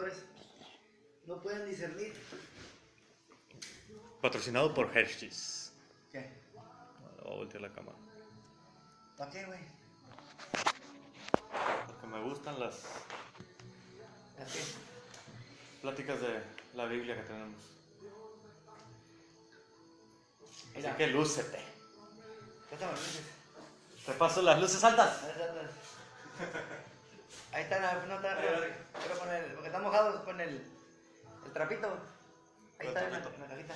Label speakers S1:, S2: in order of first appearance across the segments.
S1: pastores no pueden discernir.
S2: Patrocinado por Hershey's.
S1: ¿Qué?
S2: Voy a voltear la cámara.
S1: ¿Para qué, güey?
S2: Porque me gustan las
S1: ¿Para qué?
S2: pláticas de la Biblia que tenemos.
S1: Mira.
S2: Así que lúcete.
S1: Pásame las luces.
S2: Te paso las luces altas.
S1: Ahí está, no está, pero con el, porque están mojados con el trapito. Ahí está en la cajita.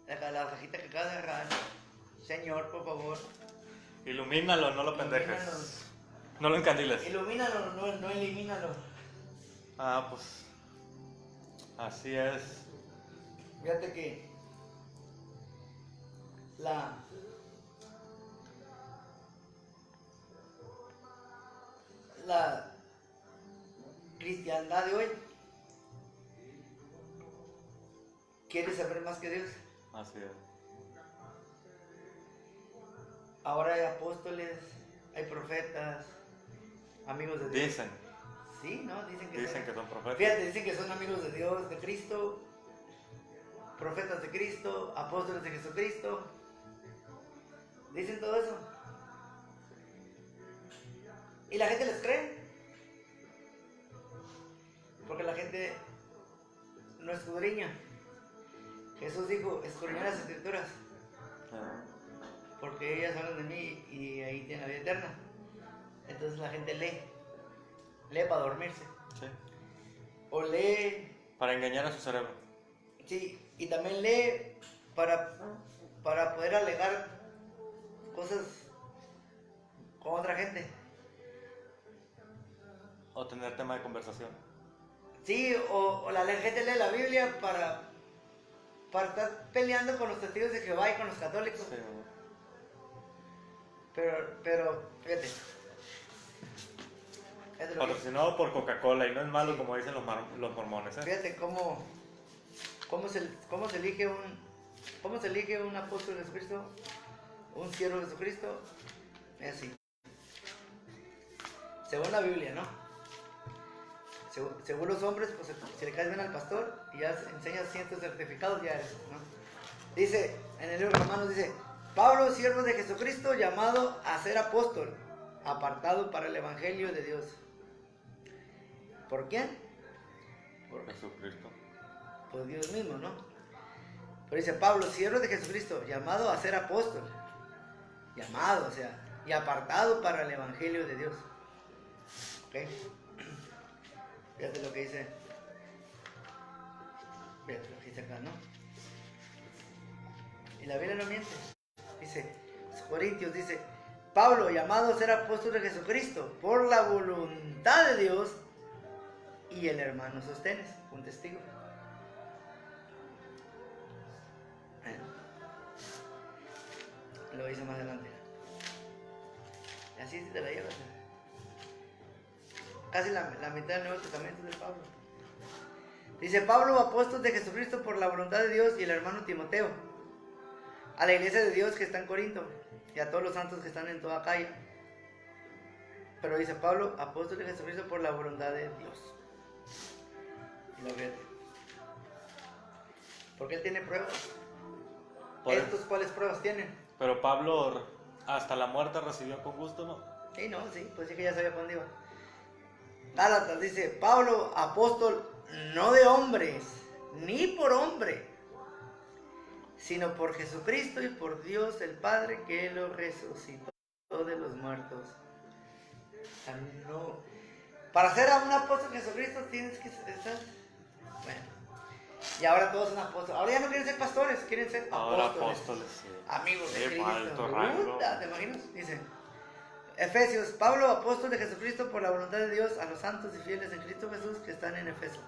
S1: La cajita que acaba de agarrar. Señor, por favor.
S2: Ilumínalo, no lo pendejes. No lo encandiles.
S1: Ilumínalo, no elimínalo.
S2: Ah, pues. Así es.
S1: Fíjate que la cristiandad de hoy quiere saber más que Dios.
S2: Así es.
S1: Ahora hay apóstoles, hay profetas, amigos de Dios.
S2: Dicen
S1: Sí, ¿no? Dicen
S2: que son profetas.
S1: Fíjate, dicen que son amigos de Dios, de Cristo, profetas de Cristo, apóstoles de Jesucristo. Dicen todo eso. Y la gente les cree. Porque la gente no escudriña. Jesús dijo, escudriñad las escrituras. Porque ellas hablan de mí y ahí tienen la vida eterna. Entonces la gente lee. Lee para dormirse.
S2: Sí.
S1: O lee.
S2: Para engañar a su cerebro.
S1: Sí, y también lee para poder alegar cosas con otra gente.
S2: O tener tema de conversación.
S1: Sí, o la gente lee la Biblia para estar peleando con los testigos de Jehová y con los católicos.
S2: Sí.
S1: Pero, fíjate.
S2: Patrocinado por Coca-Cola y no es malo, sí, como dicen los mormones.
S1: Fíjate cómo se elige un apóstol de Jesucristo, un siervo de Jesucristo. Es así. Según la Biblia, ¿no? Según los hombres, pues si le caes bien al pastor y ya enseñas cientos certificados, ya eres, ¿no? Dice, en el libro de Romanos dice, Pablo, siervo de Jesucristo, llamado a ser apóstol, apartado para el evangelio de Dios. ¿Por quién?
S2: Por Jesucristo.
S1: Por Dios mismo, ¿no? Pero dice Pablo, siervo de Jesucristo, llamado a ser apóstol. Llamado, o sea, y apartado para el evangelio de Dios. ¿Ok? Fíjate lo que dice. Fíjate lo que dice acá, ¿no? Y la Biblia no miente. Dice, Corintios dice, Pablo, llamado a ser apóstol de Jesucristo, por la voluntad de Dios, y el hermano Sostenes, un testigo. Lo dice más adelante. Y así te la llevas. Casi la mitad del Nuevo Testamento de Pablo. Dice Pablo, apóstol de Jesucristo por la voluntad de Dios, y el hermano Timoteo, a la iglesia de Dios que está en Corinto, y a todos los santos que están en toda Acaya. Pero dice Pablo, apóstol de Jesucristo por la voluntad de Dios. Y lo fíjate. Porque él tiene pruebas. ¿Estos cuáles pruebas tienen?
S2: Pero Pablo hasta la muerte recibió con gusto, ¿no?
S1: Sí, no, sí, pues sí que ya sabía por dónde iba. Gálatas dice, Pablo, apóstol, no de hombres, ni por hombre, sino por Jesucristo y por Dios el Padre, que lo resucitó de los muertos. No. Para ser un apóstol de Jesucristo tienes que estar... Bueno. Y ahora todos son apóstoles. Ahora ya no quieren ser pastores, quieren ser
S2: ahora
S1: apóstoles.
S2: Apóstoles, sí.
S1: Amigos de
S2: Alto
S1: Cristo.
S2: rango.
S1: ¿Te imaginas? Dice Efesios, Pablo, apóstol de Jesucristo por la voluntad de Dios, a los santos y fieles en Cristo Jesús que están en Efeso.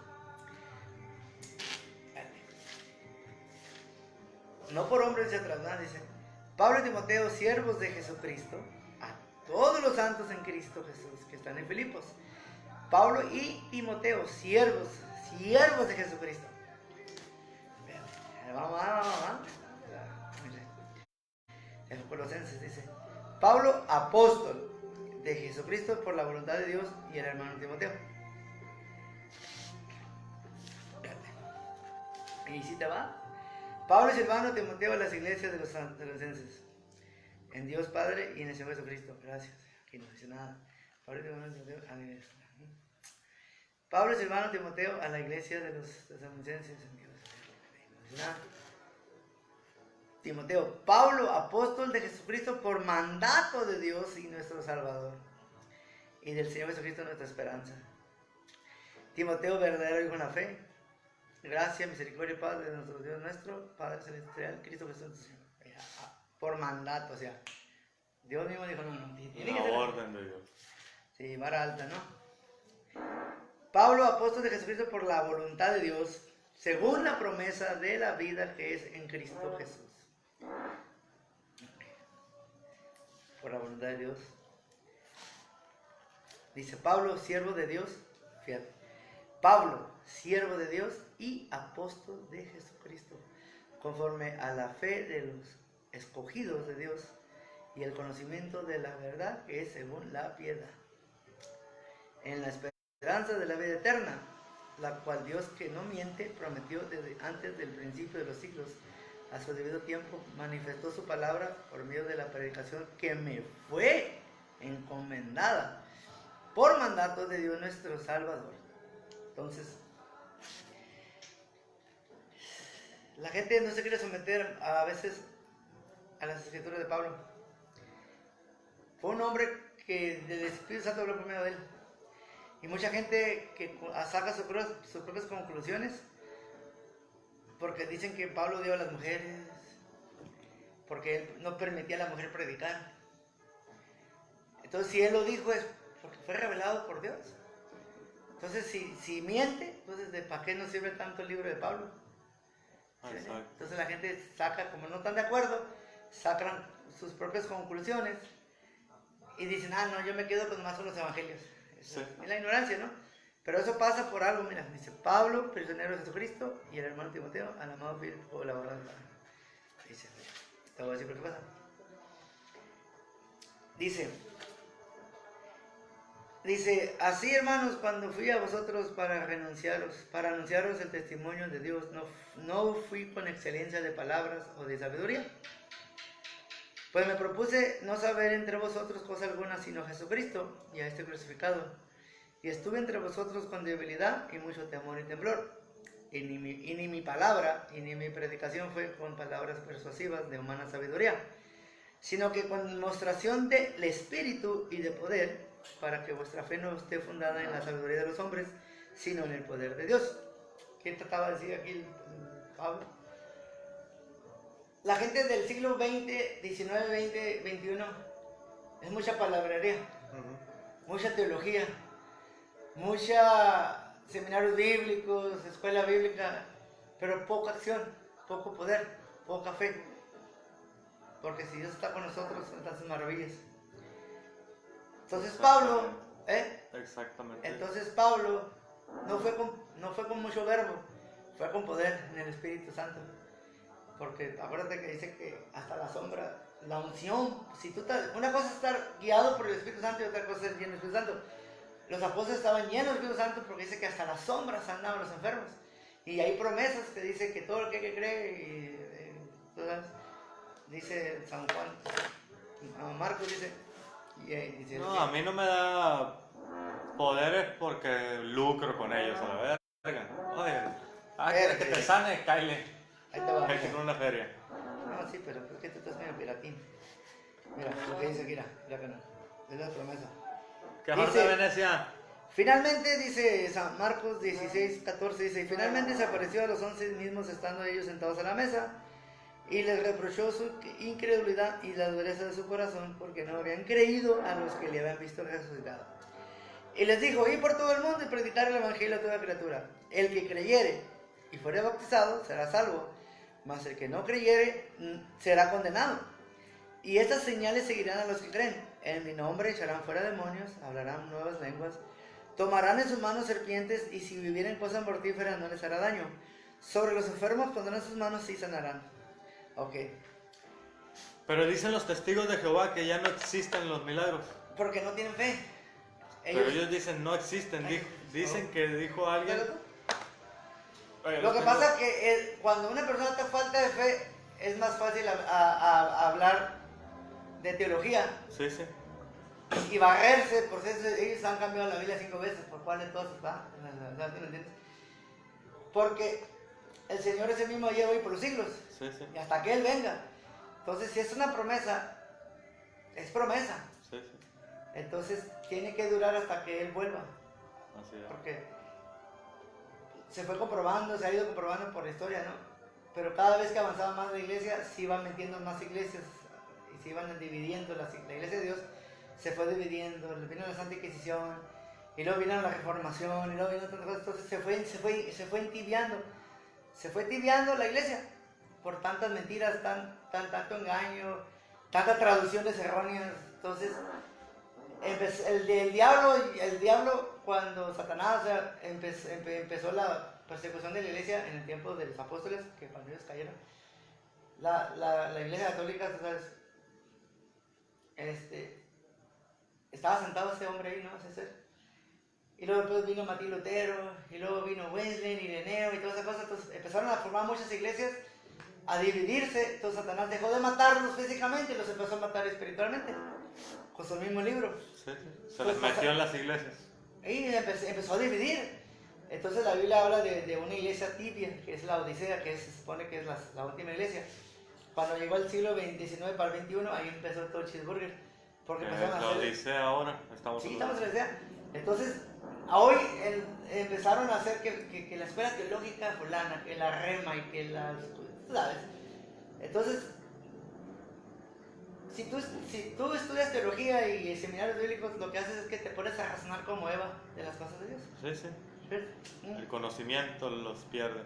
S1: No por hombre dice atrás, ¿verdad? Dice Pablo y Timoteo, siervos de Jesucristo, a todos los santos en Cristo Jesús que están en Filipos. Pablo y Timoteo, siervos de Jesucristo. Vamos. En Colosenses dice Pablo, apóstol. de Jesucristo por la voluntad de Dios y el hermano Timoteo. Y si te va. Pablo y Silvano, Timoteo, a las iglesias de los adolescentes. En Dios Padre y en el Señor Jesucristo. Gracias. Aquí no dice nada. Pablo y Silvano, Timoteo, a la iglesia. Pablo y Silvano, Timoteo, a la iglesia de los adolescentes. En Dios. No dice nada. Timoteo, Pablo, apóstol de Jesucristo por mandato de Dios y nuestro Salvador. Y del Señor Jesucristo nuestra esperanza. Timoteo, verdadero hijo en la fe. Gracia, misericordia y paz de nuestro Dios nuestro, Padre Celestial, Cristo Jesús. Por mandato, o sea, Dios mismo dijo, no, tiene que ser.
S2: Orden de Dios.
S1: Sí, vara alta, ¿no? Pablo, apóstol de Jesucristo por la voluntad de Dios, según la promesa de la vida que es en Cristo Jesús. Por la voluntad de Dios. Dice Pablo, siervo de Dios, fíjate. Pablo, siervo de Dios y apóstol de Jesucristo, conforme a la fe de los escogidos de Dios y el conocimiento de la verdad que es según la piedad, en la esperanza de la vida eterna, la cual Dios que no miente prometió desde antes del principio de los siglos, a su debido tiempo manifestó su palabra por medio de la predicación que me fue encomendada por mandato de Dios nuestro Salvador. Entonces, la gente no se quiere someter a veces a las escrituras de Pablo. Fue un hombre que del Espíritu Santo habló primero de él. Y mucha gente que saca sus propias conclusiones porque dicen que Pablo dio a las mujeres, porque él no permitía a la mujer predicar. Entonces, si él lo dijo es porque fue revelado por Dios. Entonces, si miente, entonces ¿para qué nos sirve tanto el libro de Pablo? ¿Sí? Entonces la gente saca, como no están de acuerdo, sacan sus propias conclusiones y dicen, no, yo me quedo más con los evangelios. Sí. Es la ignorancia, ¿no? Pero eso pasa por algo, mira, dice Pablo, prisionero de Jesucristo, y el hermano Timoteo, al amado fiel colaborador. Dice, te voy a decir por qué pasa. Dice, así hermanos, cuando fui a vosotros para anunciaros el testimonio de Dios, no fui con excelencia de palabras o de sabiduría, pues me propuse no saber entre vosotros cosa alguna sino Jesucristo y a este crucificado, y estuve entre vosotros con debilidad y mucho temor y temblor, y ni mi palabra y ni mi predicación fue con palabras persuasivas de humana sabiduría, sino que con demostración del Espíritu y de poder, para que vuestra fe no esté fundada en la sabiduría de los hombres, sino en el poder de Dios. ¿Qué trataba de decir aquí Pablo? La gente del siglo XX, XIX, XX, XXI, es mucha palabrería, mucha teología, mucha seminarios bíblicos, escuela bíblica, pero poca acción, poco poder, poca fe. Porque si Dios está con nosotros, entonces maravillas. Entonces Pablo,
S2: Exactamente.
S1: Entonces Pablo no fue con mucho verbo, fue con poder en el Espíritu Santo. Porque acuérdate que dice que hasta la sombra, la unción, una cosa es estar guiado por el Espíritu Santo y otra cosa es lleno del Espíritu Santo. Los apóstoles estaban llenos del Espíritu Santo porque dice que hasta las sombras sanaban los enfermos. Y hay promesas que dice que todo el que cree, dice San Juan, Marcos dice...
S2: No, a mí no me da poderes porque lucro con ellos, a la verga. Oye, ¿quieres que te sane? Cáile.
S1: Ahí te va.
S2: Cáile con una feria.
S1: No, sí, pero es que tú estás medio piratín. Mira, lo que dice aquí, mira que no. Es la promesa.
S2: ¿Qué Jorge de Venecia?
S1: Finalmente, dice San Marcos 16, 14, dice, y finalmente se apareció a los 11 mismos estando ellos sentados a la mesa, y les reprochó su incredulidad y la dureza de su corazón, porque no habían creído a los que le habían visto resucitado. Y les dijo, id por todo el mundo y predicar el evangelio a toda criatura. El que creyere y fuere bautizado será salvo, mas el que no creyere será condenado. Y estas señales seguirán a los que creen. En mi nombre echarán fuera demonios, hablarán nuevas lenguas, tomarán en sus manos serpientes, y si vivieren cosas mortíferas no les hará daño. Sobre los enfermos pondrán sus manos y sanarán. Ok.
S2: Pero dicen los testigos de Jehová que ya no existen los milagros.
S1: Porque no tienen fe.
S2: Pero ellos dicen no existen, dicen que dijo alguien.
S1: Lo que pasa es que cuando una persona te falta de fe, es más fácil hablar de teología.
S2: Sí, sí.
S1: Y barrerse, por eso ellos han cambiado la Biblia 5 veces, ¿por cuál de todas va? ¿Me entiendes? Porque el Señor es el mismo ayer, hoy, por los siglos.
S2: Sí, sí.
S1: Y hasta que Él venga. Entonces, si es una promesa, es promesa.
S2: Sí, sí.
S1: Entonces, tiene que durar hasta que Él vuelva.
S2: Así es.
S1: Porque se fue comprobando, se ha ido comprobando por la historia, ¿no? Pero cada vez que avanzaba más la iglesia, se iban metiendo más iglesias y se iban dividiendo. La iglesia de Dios se fue dividiendo, vino la Santa Inquisición, y luego vino la Reformación, y luego vino tantas cosas. Entonces se fue entibiando la iglesia por tantas mentiras, tanto engaño, tantas traducciones erróneas. Entonces, el diablo, cuando Satanás empezó la persecución de la iglesia en el tiempo de los apóstoles, que cuando ellos cayeron, la iglesia católica, tú sabes, estaba sentado ese hombre ahí, ¿no? Ese ser. Y luego después vino Martín Lutero, y luego vino Wesley, Ireneo y todas esas cosas. Entonces empezaron a formar muchas iglesias, a dividirse. Entonces Satanás dejó de matarlos físicamente y los empezó a matar espiritualmente, con su mismo libro.
S2: Sí, sí. Se les metió en las iglesias.
S1: Y empezó a dividir. Entonces la Biblia habla de una iglesia tibia, que es la Odisea, que se supone que es la última iglesia. Cuando llegó el siglo XIX para el XXI, ahí empezó todo el cheeseburger. Porque empezaron a
S2: la
S1: hacer...
S2: Odisea ahora, estamos
S1: en la Odisea. Entonces, hoy empezaron a hacer que la escuela teológica fulana, que la rema y que las... ¿sabes? Entonces, si tú estudias teología y seminarios bíblicos, lo que haces es que te pones a razonar como Eva de las cosas de Dios.
S2: Sí, sí. El conocimiento los pierde.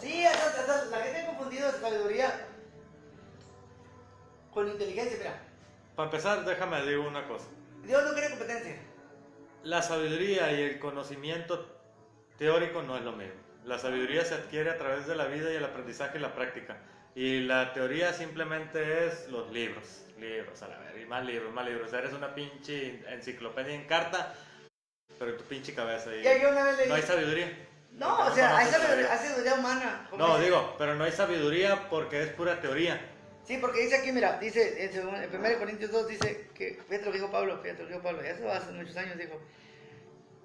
S1: Sí, la gente ha confundido sabiduría con inteligencia. Mira,
S2: para empezar, déjame decir una cosa.
S1: Dios no quiere competencia.
S2: La sabiduría y el conocimiento teórico no es lo mismo. La sabiduría se adquiere a través de la vida y el aprendizaje y la práctica. Y la teoría simplemente es los libros, a la verga, y más libros. O sea, eres una pinche enciclopedia en carta, pero en tu pinche cabeza. Y no hay sabiduría.
S1: No, o sea, hay sabiduría humana.
S2: No, digo, pero no hay sabiduría porque es pura teoría.
S1: Sí, porque dice aquí, mira, dice en 1 Corintios 2, dice que, fíjate lo que dijo Pablo, ya eso hace muchos años, dijo.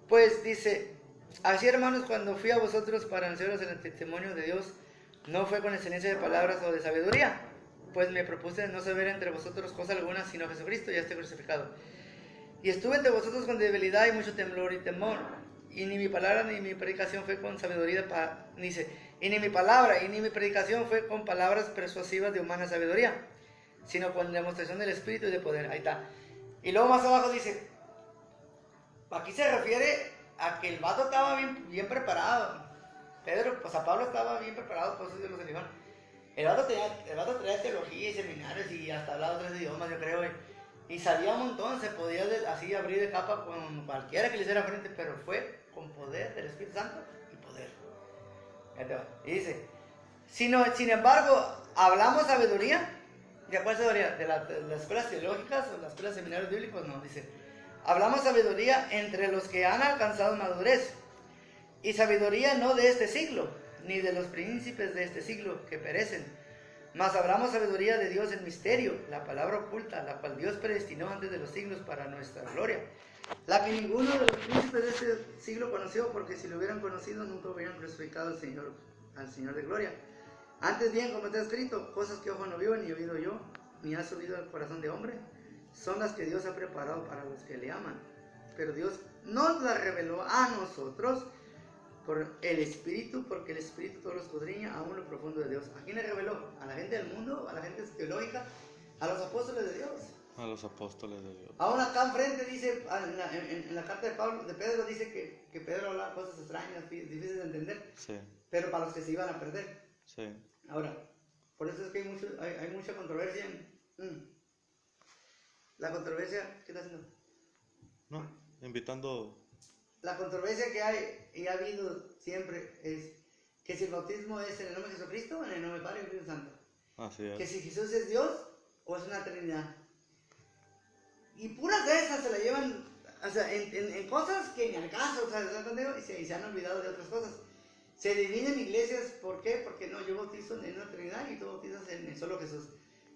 S1: Pues dice, así hermanos, cuando fui a vosotros para anunciaros el testimonio de Dios, no fue con excelencia de palabras o de sabiduría, pues me propuse no saber entre vosotros cosa alguna, sino Jesucristo ya esté crucificado. Y estuve entre vosotros con debilidad y mucho temblor y temor, y ni mi palabra ni mi predicación fue con sabiduría, y ni mi palabra y ni mi predicación fue con palabras persuasivas de humana sabiduría, sino con demostración del Espíritu y de poder. Ahí está. Y luego más abajo dice, aquí se refiere a que el vato estaba bien preparado. Pedro, o sea, Pablo estaba bien preparado, por eso Dios los eligió. El vato traía teología y seminarios y hasta hablaba 3 idiomas, yo creo. Y sabía un montón, se podía así abrir de capa con cualquiera que le hiciera frente, pero fue con poder del Espíritu Santo y poder. Y dice, sin embargo, hablamos sabiduría. ¿De cuál sabiduría? ¿De las escuelas teológicas o las escuelas de seminarios bíblicos? No, dice, hablamos sabiduría entre los que han alcanzado madurez. Y sabiduría no de este siglo, ni de los príncipes de este siglo que perecen. Mas hablamos sabiduría de Dios en misterio, la palabra oculta, la cual Dios predestinó antes de los siglos para nuestra gloria. La que ninguno de los príncipes de este siglo conoció, porque si lo hubieran conocido nunca hubieran crucificado al Señor de gloria. Antes bien, como está escrito, cosas que ojo no vio, ni oído yo, ni ha subido al corazón de hombre, son las que Dios ha preparado para los que le aman. Pero Dios nos las reveló a nosotros por el Espíritu, porque el Espíritu todo lo escudriña aún lo profundo de Dios. ¿A quién le reveló? ¿A la gente del mundo? ¿A la gente teológica? ¿A los apóstoles de Dios?
S2: A los apóstoles de Dios.
S1: Aún acá enfrente dice, en la carta de Pedro dice que Pedro hablaba cosas extrañas, difíciles de entender, sí, pero para los que se iban a perder.
S2: Sí.
S1: Ahora, por eso es que hay mucha controversia. La controversia, ¿qué está haciendo?
S2: No, invitando.
S1: La controversia que hay y ha habido siempre es que si el bautismo es en el nombre de Jesucristo o en el nombre del Padre y del Espíritu Santo.
S2: Así es.
S1: Que si Jesús es Dios o es una Trinidad. Y puras de esas se la llevan, o sea, en cosas que ni al caso, o sea, y se han olvidado de otras cosas. Se dividen iglesias, ¿por qué? Porque no, yo bautizo en una Trinidad y tú bautizas en el solo Jesús.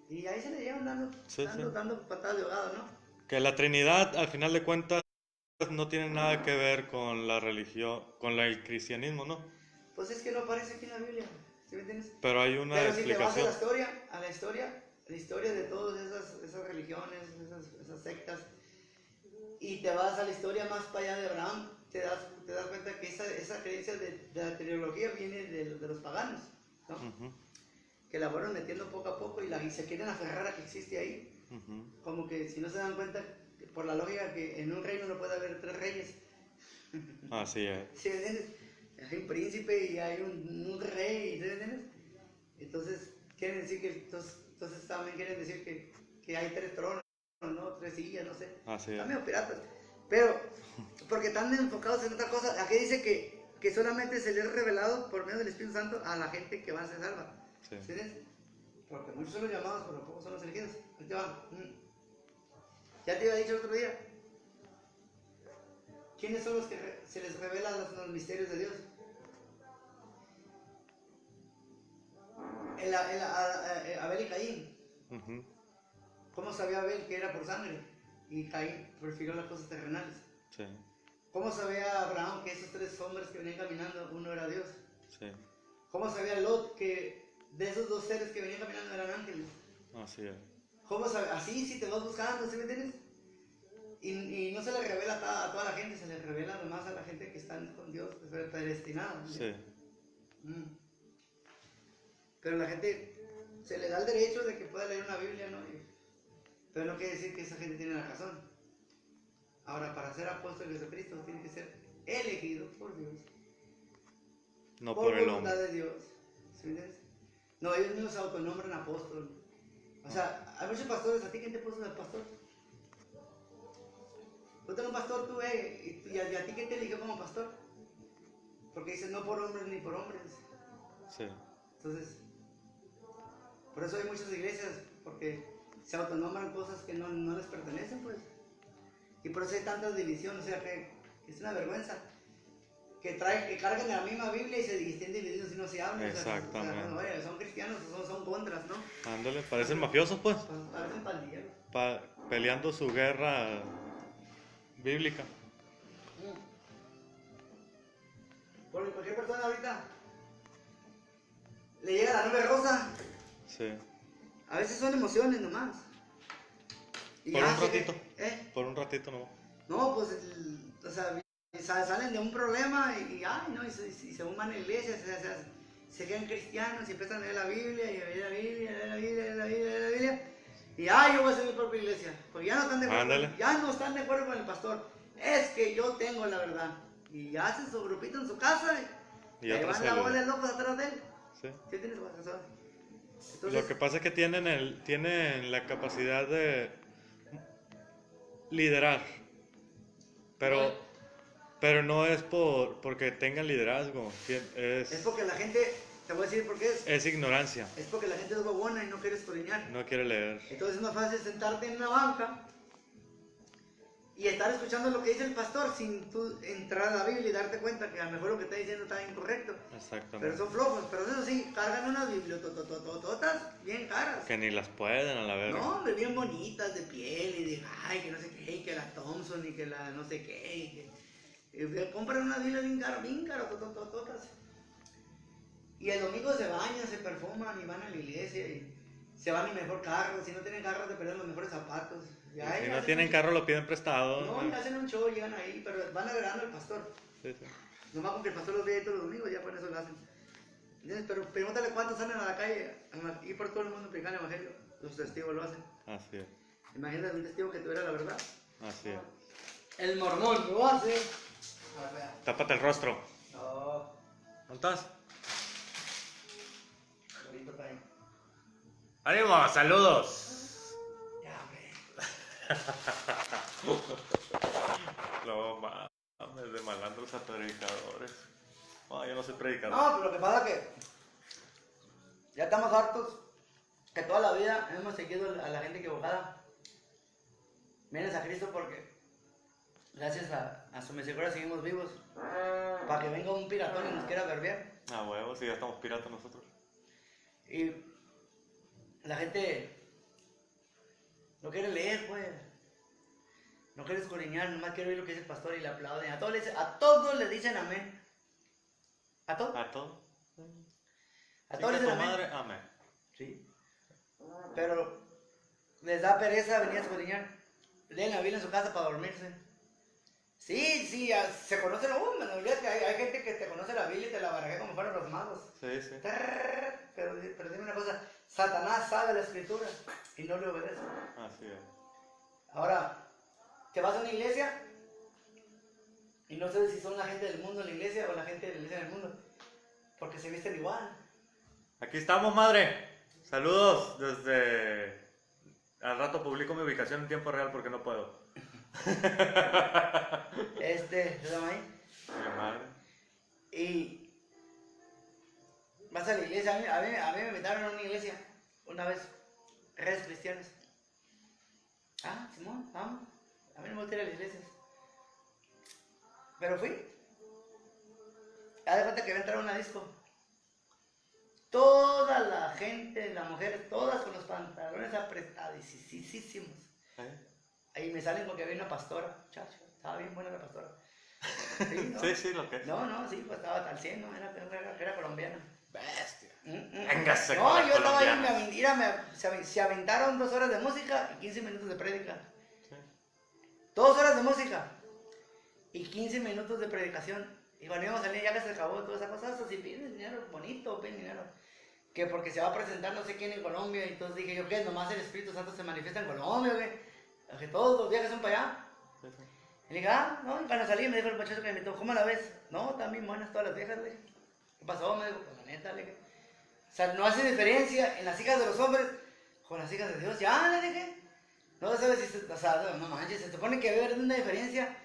S1: Y ahí se le llevan dando patadas de ahogado, ¿no?
S2: Que la Trinidad, al final de cuentas, no tiene nada que ver con la religión, con el cristianismo, ¿no?
S1: Pues es que no aparece aquí en la Biblia, ¿sí me entiendes?
S2: Pero hay una
S1: Pero si te vas
S2: explicación.
S1: a la historia de todas esas religiones, esas sectas, y te vas a la historia más para allá de Abraham, te das cuenta que esa creencia de la teología viene de los paganos, ¿no?
S2: Ujú,
S1: Que la fueron metiendo poco a poco y se quieren aferrar a que existe ahí.
S2: ujú.
S1: Como que si no se dan cuenta, por la lógica, que en un reino no puede haber 3 reyes.
S2: Así es.
S1: ¿Sí me entiendes? Hay un príncipe y hay un rey, ¿sí me entiendes? Entonces, quieren decir que, entonces también quieren decir que hay 3 tronos, ¿no? 3 sillas, no sé.
S2: Así
S1: Están
S2: es.
S1: medio piratas. Pero, porque están enfocados en otra cosa. Aquí dice que solamente se les es revelado por medio del Espíritu Santo a la gente que va a ser salva.
S2: Sí.
S1: ¿Sí ves? Porque muchos son los llamados, pero pocos son los elegidos. Ahí te va. Ya te iba dicho el otro día. ¿Quiénes son los que se les revelan los misterios de Dios? Abel y Caín.
S2: Ujú,
S1: ¿Cómo sabía Abel que era por sangre? Y Caín prefirió las cosas terrenales.
S2: sí,
S1: ¿Cómo sabía Abraham que esos 3 hombres que venían caminando, uno era Dios?
S2: sí.
S1: ¿Cómo sabía Lot que de esos 2 seres que venían caminando eran ángeles?
S2: Así es.
S1: ¿Cómo sabía? Así, si te vas buscando, ¿sí me entiendes? Y no se le revela a toda la gente, se le revela nomás a la gente que están con Dios, predestinada.
S2: Sí.
S1: Pero la gente se le da el derecho de que pueda leer una Biblia, ¿no? Pero no quiere decir que esa gente tiene la razón. Ahora, para ser apóstol de Jesucristo tiene que ser elegido por Dios.
S2: No por el
S1: voluntad
S2: hombre.
S1: de Dios. ¿Sí me entiendes? No, ellos mismos se autonombran apóstol. O sea, hay muchos pastores. ¿A ti quién te puso de pastor? Tú eres un pastor, tú, y a ti quién te eligió como pastor? Porque dice no por hombres ni por hombres.
S2: Sí.
S1: Entonces, por eso hay muchas iglesias, porque se autonombran cosas que no les pertenecen, pues. Y por eso hay tantas divisiones, o sea que es una vergüenza. Que carguen la misma Biblia y estén divididos y no se hablan.
S2: Exactamente.
S1: O sea, oye, son cristianos, son contras, ¿no?
S2: Ándale, parecen mafiosos, pues.
S1: Parecen pandilleros.
S2: Peleando su guerra bíblica.
S1: Porque cualquier persona ahorita le llega la nube rosa.
S2: Sí.
S1: A veces son emociones nomás. Y
S2: Por
S1: ya
S2: un ratito.
S1: Por
S2: un ratito nomás.
S1: No, pues, o sea, salen de un problema y se human en la iglesia, se quedan cristianos y empiezan a leer la Biblia, y a leer la Biblia, leer la Biblia, leer la Biblia, leer la Biblia. Y yo voy a hacer mi propia iglesia. Porque ya no están de acuerdo, con el pastor. Es que yo tengo la verdad. Y hacen su grupito en su casa y ahí van la bola de locos atrás de él.
S2: Sí.
S1: ¿Sí tienes razón? Entonces,
S2: Lo que pasa es que tienen la capacidad de liderar. Pero no es porque tengan liderazgo.
S1: es porque la gente, te voy a decir por qué es.
S2: Es ignorancia.
S1: Es porque la gente es bobona y no quiere escudriñar.
S2: No quiere leer.
S1: Entonces es más fácil sentarte en una banca y estar escuchando lo que dice el pastor sin tú entrar a la Biblia y darte cuenta que a lo mejor lo que está diciendo está incorrecto.
S2: Exactamente.
S1: Pero son flojos, pero eso sí, cargan unas bibliotototototas bien caras.
S2: Que ni las pueden a la verga.
S1: No, hombre, bien bonitas de piel y de, que no sé qué, y que la Thompson y que la no sé qué, y compran unas Biblias bien caras, tototototas. Y el domingo se bañan, se perfuman y van a la iglesia y se van en mejor carro. Si no tienen carro, te pierden los mejores zapatos.
S2: Si no tienen carro, lo piden prestado.
S1: No, y hacen un show, llegan ahí, pero van agregando al pastor.
S2: Sí.
S1: Nomás porque el pastor los ve ahí todos los domingos, ya por eso lo hacen. ¿Entiendes? Pero pregúntale cuántos salen a la calle y por todo el mundo predicar el evangelio. Los testigos lo hacen.
S2: Así es.
S1: Imagínate un testigo que tuviera la verdad.
S2: Así es.
S1: El mormón lo hace.
S2: Tápate el rostro.
S1: No.
S2: ¿Dónde estás?
S1: Ahorita está ahí.
S2: ¡Ánimo! ¡Saludos!
S1: Ya, hombre.
S2: No mames, de malandros a predicadores. No, yo no soy predicador.
S1: No, pero lo que pasa es que ya estamos hartos que toda la vida hemos seguido a la gente equivocada. vienes a Cristo porque gracias a su misericordia seguimos vivos. Para que venga un piratón y nos quiera verbear.
S2: Ah, huevo, si ya estamos piratas nosotros.
S1: Y la gente no quiere leer, pues. No quiere escudriñar, nomás quiere oír lo que dice el pastor y le aplauden. A todos le dicen amén. ¿A todos?
S2: ¿A todo?
S1: A todos le dicen amén.
S2: Madre, amén.
S1: Sí. Pero les da pereza venir a escudriñar. Leen la Biblia en su casa para dormirse. Sí, se conocen. Me olvidé que hay gente que te conoce la Biblia y te la barajea como fueran los magos.
S2: Sí, sí.
S1: Pero dime una cosa: Satanás sabe la escritura y no le obedece.
S2: Así es.
S1: Ahora, te vas a una iglesia y no sabes si son la gente del mundo en la iglesia o la gente de la iglesia en el mundo, porque se visten igual.
S2: Aquí estamos, madre. Saludos desde... Al rato publico mi ubicación en tiempo real porque no puedo.
S1: ¿Se llama ahí?
S2: Mi madre.
S1: Y vas a la iglesia. A mí me invitaron a una iglesia una vez, redes cristianas. Ah, Simón, vamos. A mí no me gusta ir a las iglesias. Pero fui. Haz de cuenta que voy a entrar a una disco. Toda la gente, las mujeres, todas con los pantalones apretadísimos. Ahí me salen porque había una pastora, muchacho. Estaba bien buena la pastora. Sí, ¿no?
S2: Sí, lo que es.
S1: No, sí, pues estaba al 100, ¿no? Era colombiana.
S2: Bestia.
S1: Véngase. No, yo estaba ahí, se aventaron 2 horas de música y 15 minutos de prédica.
S2: Sí.
S1: 2 horas de música y 15 minutos de predicación. Y cuando íbamos a salir ya que se acabó toda esa cosa, si piden dinero, bonito, piden dinero. Que porque se va a presentar no sé quién en Colombia, y entonces dije yo, ¿qué? ¿Nomás el Espíritu Santo se manifiesta en Colombia o qué? Que todos los viajes son para allá.
S2: Sí.
S1: Y le dije, no, y cuando salí me dijo el muchacho que me invitó, ¿cómo la ves? No, también buenas todas las viejas, le dije. ¿Qué pasó? Me dijo, pues la neta, le dije. O sea, no hace diferencia en las hijas de los hombres con las hijas de Dios, ya, le dije. No sabes si o sea, no manches, se supone que debe haber una diferencia.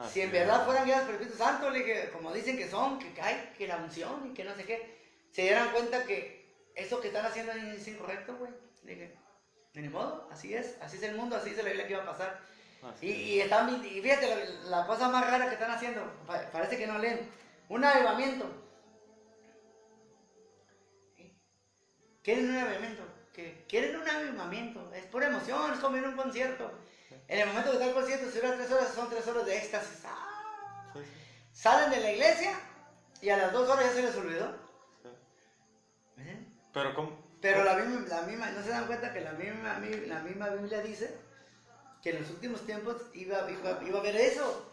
S1: Si en verdad fueran guiadas por el Espíritu Santo, le dije, como dicen que son, que hay, que la unción y que no sé qué, se dieran cuenta que eso que están haciendo es incorrecto, güey. Le dije, de ni modo, así es el mundo, así es la Biblia que iba a pasar. Y fíjate, la cosa más rara que están haciendo, parece que no leen, un avivamiento. ¿Quieren un avivamiento? ¿Quieren un avivamiento? Es por emoción, es como ir a un concierto. En el momento que está el concierto, si dura 3 horas, son 3 horas de éxtasis. Salen de la iglesia y a las 2 horas ya se les olvidó.
S2: Pero ¿cómo?
S1: Pero la misma, no se dan cuenta que la misma Biblia dice que en los últimos tiempos iba a haber eso.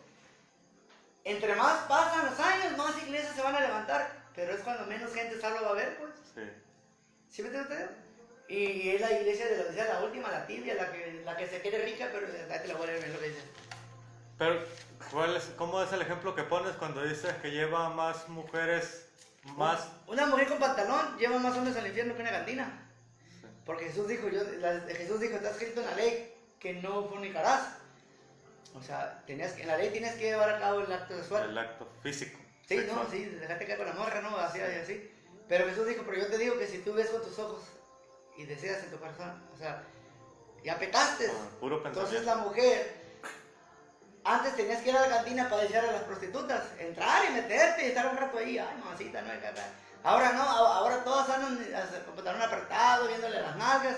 S1: Entre más pasan los años, más iglesias se van a levantar, pero es cuando menos gente salva va a haber, pues.
S2: Sí.
S1: ¿Sí me entiendes usted? Y es la iglesia de la Odisea, la última, la tibia, la que se quiere rica, pero te la voy a leer lo que dice.
S2: Pero, ¿cómo es el ejemplo que pones cuando dices que lleva más mujeres, más...
S1: Una mujer con pantalón lleva más hombres al infierno que una cantina. Sí. Porque Jesús dijo, está escrito en la ley que no fornicarás. O sea, en la ley tienes que llevar a cabo el acto sexual.
S2: El acto físico.
S1: Sí,
S2: sexual.
S1: no, sí, dejarte caer con la morra, ¿no? Así. Pero Jesús dijo, pero yo te digo que si tú ves con tus ojos y deseas en tu corazón, o sea, ya pecaste.
S2: Puro pensamiento.
S1: Entonces la mujer, antes tenías que ir a la cantina para desear a las prostitutas, entrar y meterte y estar un rato ahí, ay mamacita, no hay que... Ahora no, ahora todas andan con pantalón apretado, viéndole las nalgas,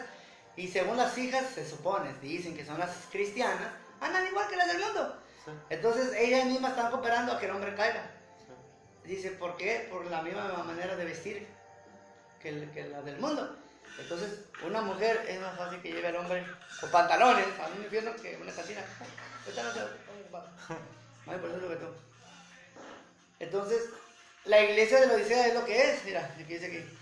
S1: y según las hijas, se supone, dicen que son las cristianas, andan igual que las del mundo. Sí. Entonces ellas mismas están cooperando a que el hombre caiga. Sí. Dice, ¿por qué? Por la misma manera de vestir que la del mundo. Entonces, una mujer es más fácil que lleve al hombre con pantalones a un infierno que una cantina. Esta no se va por eso lo que tú. Entonces, la iglesia de la Odisea es lo que es. Mira, aquí dice aquí.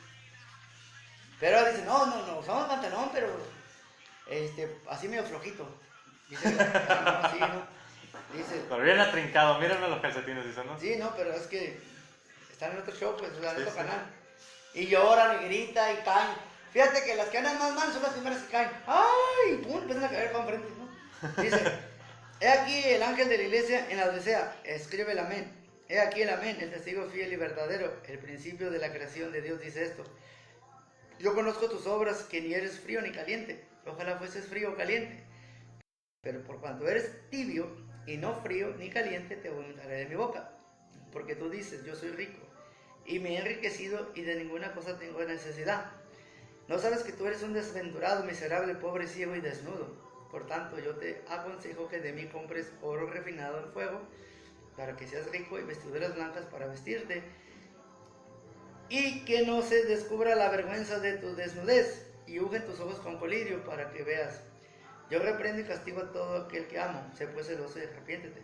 S1: Pero dice, no, usamos pantalón, pero así medio flojito. Dice, no, sí, no. Dice,
S2: pero bien atrincado, mírenme los calcetines, dice, ¿no?
S1: Sí, no, pero es que están en otro show, pues, en otro canal. Y lloran y gritan y caen. Fíjate que las que andan más mal son las primeras que caen. ¡Ay! ¡Pum! Empiezan a caer para enfrente, ¿no? Dice, he aquí el ángel de la iglesia en la Odisea, escribe el amén. He aquí el amén, el testigo fiel y verdadero, el principio de la creación de Dios dice esto. Yo conozco tus obras, que ni eres frío ni caliente. Ojalá fueses frío o caliente. Pero por cuanto eres tibio y no frío ni caliente, te vomitaré de mi boca. Porque tú dices, yo soy rico y me he enriquecido y de ninguna cosa tengo necesidad. ¿No sabes que tú eres un desventurado, miserable, pobre, ciego y desnudo? Por tanto, yo te aconsejo que de mí compres oro refinado en fuego, para que seas rico, y vestiduras blancas para vestirte, y que no se descubra la vergüenza de tu desnudez, y unge tus ojos con colirio para que veas. Yo reprendo y castigo a todo aquel que amo. Sé pues celoso y arrepiéntete.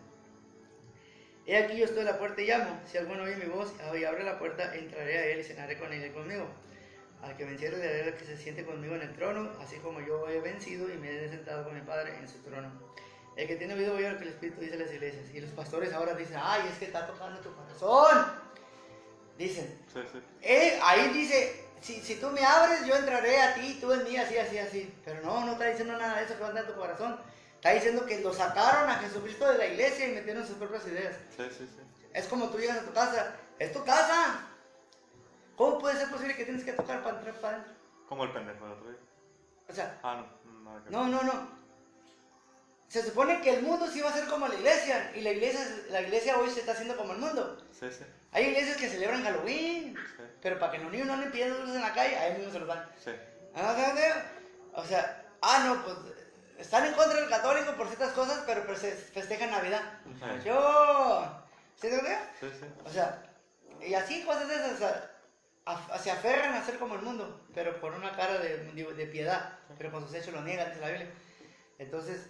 S1: He aquí yo estoy a la puerta y llamo. Si alguno oye mi voz y abre la puerta, entraré a él y cenaré con él y conmigo. Al que venciere le daré que se siente conmigo en el trono, así como yo he vencido y me he sentado con mi Padre en su trono. El que tiene oído oye lo que el Espíritu dice a las iglesias. Y los pastores ahora dicen, ay, es que está tocando tu corazón. Dicen,
S2: Sí, sí.
S1: Ahí dice, si tú me abres, yo entraré a ti, tú en mí, así, así, así. Pero no está diciendo nada de eso que va a entrar en tu corazón. Está diciendo que lo sacaron a Jesucristo de la iglesia y metieron sus propias ideas.
S2: Sí, sí, sí.
S1: Es como tú llegas a tu casa, es tu casa. ¿Cómo puede ser posible que tienes que tocar para entrar para adentro?
S2: Como el pendejo del otro día.
S1: O sea,
S2: Nada que ver.
S1: no. Se supone que el mundo sí va a ser como la iglesia, y la iglesia hoy se está haciendo como el mundo.
S2: Sí, sí.
S1: Hay iglesias que celebran Halloween,
S2: Sí.
S1: pero para que los niños no le piden dulces en la calle, a ellos mismos se los dan.
S2: Sí.
S1: O sea, pues están en contra del católico por ciertas cosas, pero se festejan Navidad.
S2: Sí.
S1: ¿Sí te entiendes?
S2: Sí, sí.
S1: O sea, y así cosas de esas, o sea, se aferran a ser como el mundo, pero por una cara de piedad, pero con sus hechos lo niegan, dice la Biblia. Entonces,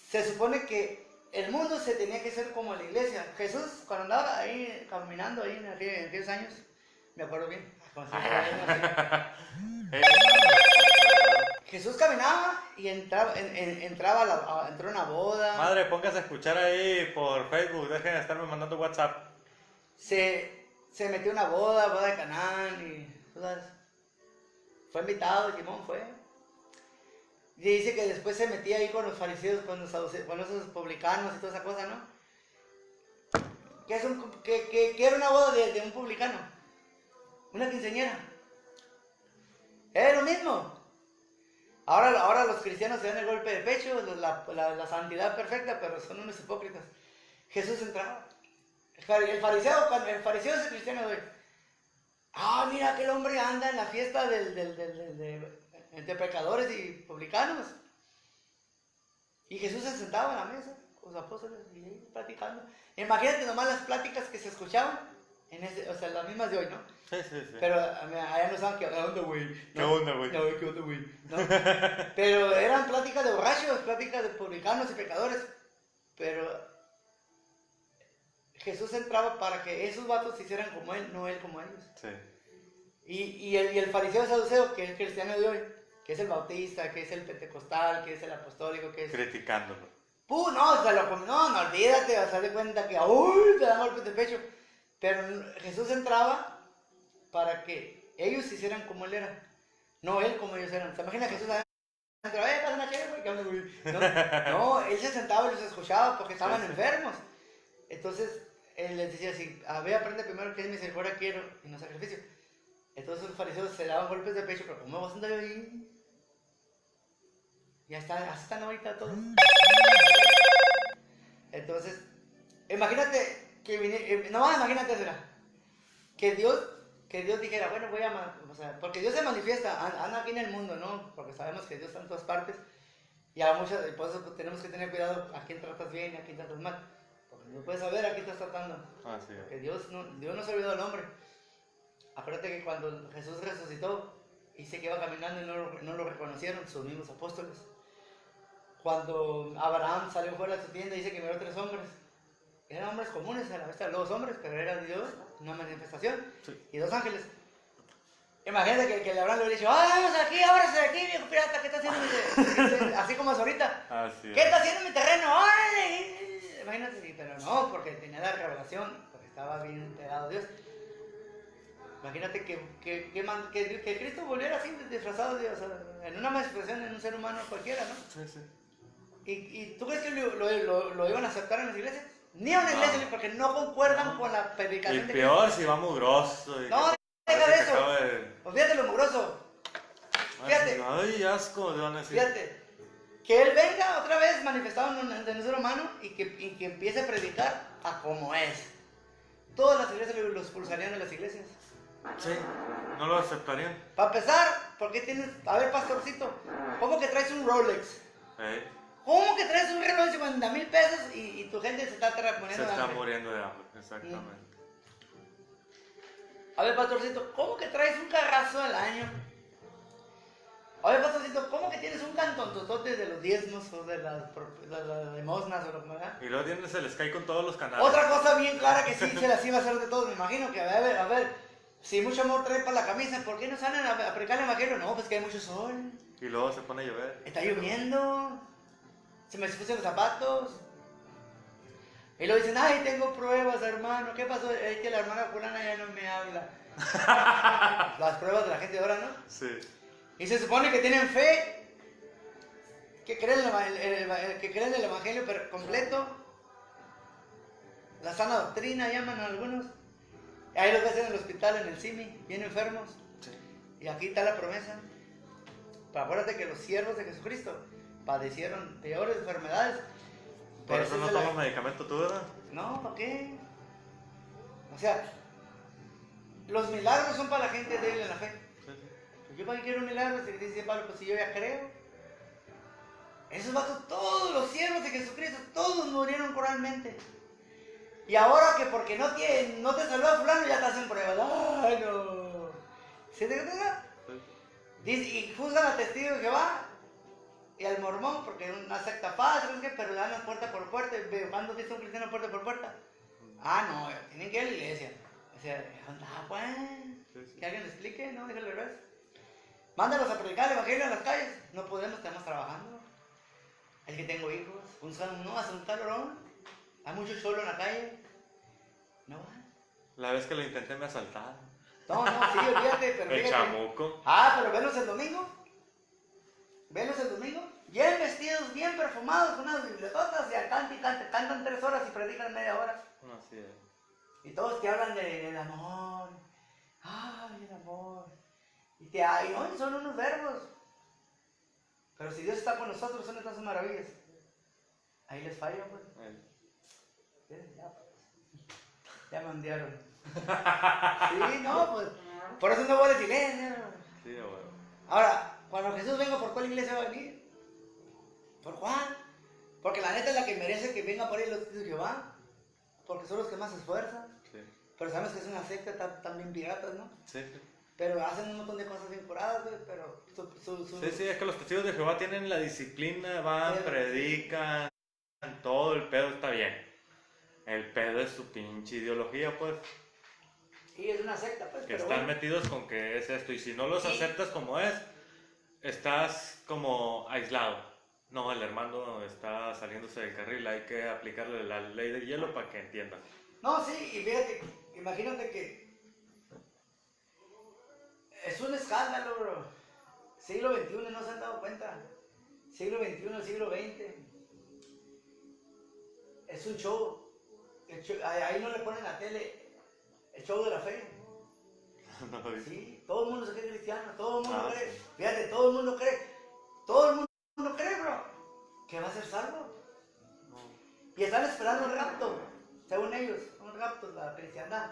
S1: se supone que el mundo se tenía que ser como la iglesia. Jesús, cuando andaba ahí caminando ahí en aquellos años, me acuerdo bien, Jesús caminaba y entró a una boda.
S2: Madre, póngase a escuchar ahí por Facebook, dejen de estarme mandando WhatsApp.
S1: Se metió a una boda de Canaán y tú sabes, fue invitado, Simón fue. Y dice que después se metía ahí con los fariseos, con esos publicanos y toda esa cosa, ¿no? Que era una boda de un publicano, una quinceañera. Es lo mismo. Ahora los cristianos se dan el golpe de pecho, la santidad perfecta, pero son unos hipócritas. Jesús entraba. El fariseo es el cristiano de hoy. Mira, aquel hombre anda en la fiesta entre pecadores y publicanos. Y Jesús se sentaba en la mesa con los apóstoles y ahí platicando. Imagínate nomás las pláticas que se escuchaban, o sea, las mismas de hoy, ¿no?
S2: Sí, sí, sí.
S1: Pero allá no saben qué onda, güey.
S2: ¿Qué onda, güey?
S1: No, ¿qué onda, güey? No. Pero eran pláticas de borrachos, pláticas de publicanos y pecadores. Pero Jesús entraba para que esos vatos se hicieran como él, no él como ellos.
S2: Sí.
S1: Y el fariseo saduceo, que es el cristiano de hoy, que es el bautista, que es el pentecostal, que es el apostólico, que es...
S2: Criticándolo.
S1: No, olvídate, vas a dar cuenta que ¡uy! Te dan golpes de pecho. Pero Jesús entraba para que ellos se hicieran como él era, no él como ellos eran. ¿Se imagina Jesús adentro? Pasa una chévere, güey, ¿qué onda, güey? No, él se sentaba y los escuchaba porque estaban enfermos. Entonces, él les decía así, aprende primero qué es misericordia quiero y no sacrificio. Entonces los fariseos se daban golpes de pecho, pero ¿cómo vas a andar ahí? Ya está, así están ahorita todos. Entonces, imagínate que imagínate, que Dios dijera, bueno, o sea, porque Dios se manifiesta, anda aquí en el mundo, ¿no? Porque sabemos que Dios está en todas partes, y por eso tenemos que tener cuidado a quién tratas bien y a quién tratas mal, porque no puedes saber a quién estás tratando,
S2: Así es.
S1: porque Dios no se olvidó del hombre. Acuérdate que cuando Jesús resucitó, dice que iba caminando y no lo reconocieron sus mismos apóstoles. Cuando Abraham salió fuera de su tienda, dice que miró 3 hombres. Eran hombres comunes a la vista de los hombres, pero era Dios, una manifestación. Sí. Y 2 ángeles. Imagínate que Abraham le hubiera dicho, vamos aquí, ábrase de aquí, viejo pirata, ¿qué está haciendo? Así como es ahorita.
S2: Así es.
S1: ¿Qué está haciendo en mi terreno? ¡Órale! Imagínate, pero no, porque tenía la revelación, porque estaba bien pegado a Dios. Imagínate que Cristo volviera así disfrazado de Dios, o sea, en una manifestación en un ser humano cualquiera, ¿no?
S2: Sí, sí.
S1: ¿Y tú crees que lo iban a aceptar en las iglesias? Ni a una iglesia, porque no concuerdan con la predicación
S2: y
S1: de
S2: peor
S1: Cristo.
S2: si va mugroso.
S1: No, deja de eso. Olvídate lo mugroso. Fíjate.
S2: Ay, asco, de van a decir.
S1: Fíjate. Que Él venga otra vez manifestado en el ser humano y que empiece a predicar a como es. Todas las iglesias los expulsarían de las iglesias.
S2: Sí, no lo aceptarían.
S1: Para empezar, ¿por qué tienes... A ver, pastorcito, ¿cómo que traes un Rolex? ¿Cómo que traes un reloj de 50,000 pesos y tu gente se está muriendo
S2: Se
S1: de
S2: está
S1: hambre?
S2: muriendo de hambre, exactamente.
S1: A ver, pastorcito, ¿cómo que traes un carrazo al año? A ver, pastorcito, ¿cómo que tienes un cantontotote de los diezmos o de las limosnas o lo que sea?
S2: Y luego tienes el Sky con todos los canales.
S1: Otra cosa bien clara que sí se las iba a hacer de todos, me imagino que, a ver, si mucho amor trae para la camisa, ¿por qué no salen a predicar el evangelio? No, pues que hay mucho sol,
S2: Y luego se pone a llover.
S1: está lloviendo, se me pusieron los zapatos. Y luego dicen, ay, tengo pruebas, hermano, ¿qué pasó? Es que la hermana fulana ya no me habla. Las pruebas de la gente de ahora, ¿no?
S2: Sí.
S1: Y se supone que tienen fe, que creen que creen el evangelio completo, la sana doctrina llaman a algunos. Ahí los ves en el hospital, en el CIMI, bien enfermos.
S2: Sí.
S1: Y aquí está la promesa. Pero acuérdate que los siervos de Jesucristo padecieron peores enfermedades.
S2: Por eso no tomas medicamento tú, ¿verdad?
S1: No, ¿para qué? O sea, los milagros son para la gente débil en la fe.
S2: Sí, sí.
S1: Yo para qué quiero un milagro, si dice Pablo, pues si yo ya creo. Esos vatos, todos los siervos de Jesucristo, todos murieron corporalmente. Y ahora que porque no te saluda fulano, ya te hacen pruebas. ¡Ay, no! ¿Sí te entiendes? Dice, y juzgan al testigo de Jehová y al mormón, porque es una secta falsa, pero le dan puerta por puerta. ¿Cuándo viste un cristiano puerta por puerta? Ah, no, tienen que ir a la iglesia. O sea, pues, que alguien le explique, ¿no? Déjale ver. Mándalos a predicar el evangelio en las calles. No podemos, estamos trabajando. Es que tengo hijos. No, hace un calorón. Hay mucho solo en la calle. No van.
S2: La vez que lo intenté me asaltaron.
S1: No, sí, olvídate, pero
S2: El
S1: fíjate.
S2: chamuco.
S1: Ah, pero venlos el domingo. Venlos el domingo. Bien vestidos, bien perfumados, con unas bibliototas y cantan 3 horas y predican media hora.
S2: Así es.
S1: Y todos te hablan del amor. Ay, el amor. Y no, son unos verbos. Pero si Dios está con nosotros, son estas maravillas. Ahí les falla, pues. Ya me ondearon. Sí, no, pues. Por eso no voy a decir iglesia.
S2: Sí, bueno.
S1: Ahora, cuando Jesús venga, ¿por cuál iglesia va a venir? ¿Por Juan? Porque la neta es la que merece que venga por ahí los hijos de Jehová. Porque son los que más se esfuerzan.
S2: Sí.
S1: Pero sabes que es una secta también piratas, ¿no?
S2: Sí, sí.
S1: Pero hacen un montón de cosas bien curadas, güey, pero
S2: Sí, es que los testigos de Jehová tienen la disciplina, van, predican, todo el pedo está bien. El pedo es su pinche ideología, pues.
S1: Y es una secta, pues,
S2: Que
S1: pero
S2: están
S1: bueno.
S2: metidos con que es esto, y si no los
S1: Sí.
S2: aceptas como es, estás como aislado. No, el hermano está saliéndose del carril, hay que aplicarle la ley del hielo para que entiendan.
S1: No, sí, y fíjate, imagínate que es un escándalo, bro. Siglo XXI, no se han dado cuenta. Siglo XXI, siglo XX. Es un show. Ahí no le ponen la tele el show de la fe. Sí, todo el mundo se cree cristiano, todo el mundo cree. Fíjate, todo el mundo cree. Todo el mundo cree, bro, que va a ser salvo. Y están esperando el rapto, según ellos, un rapto, la cristiandad.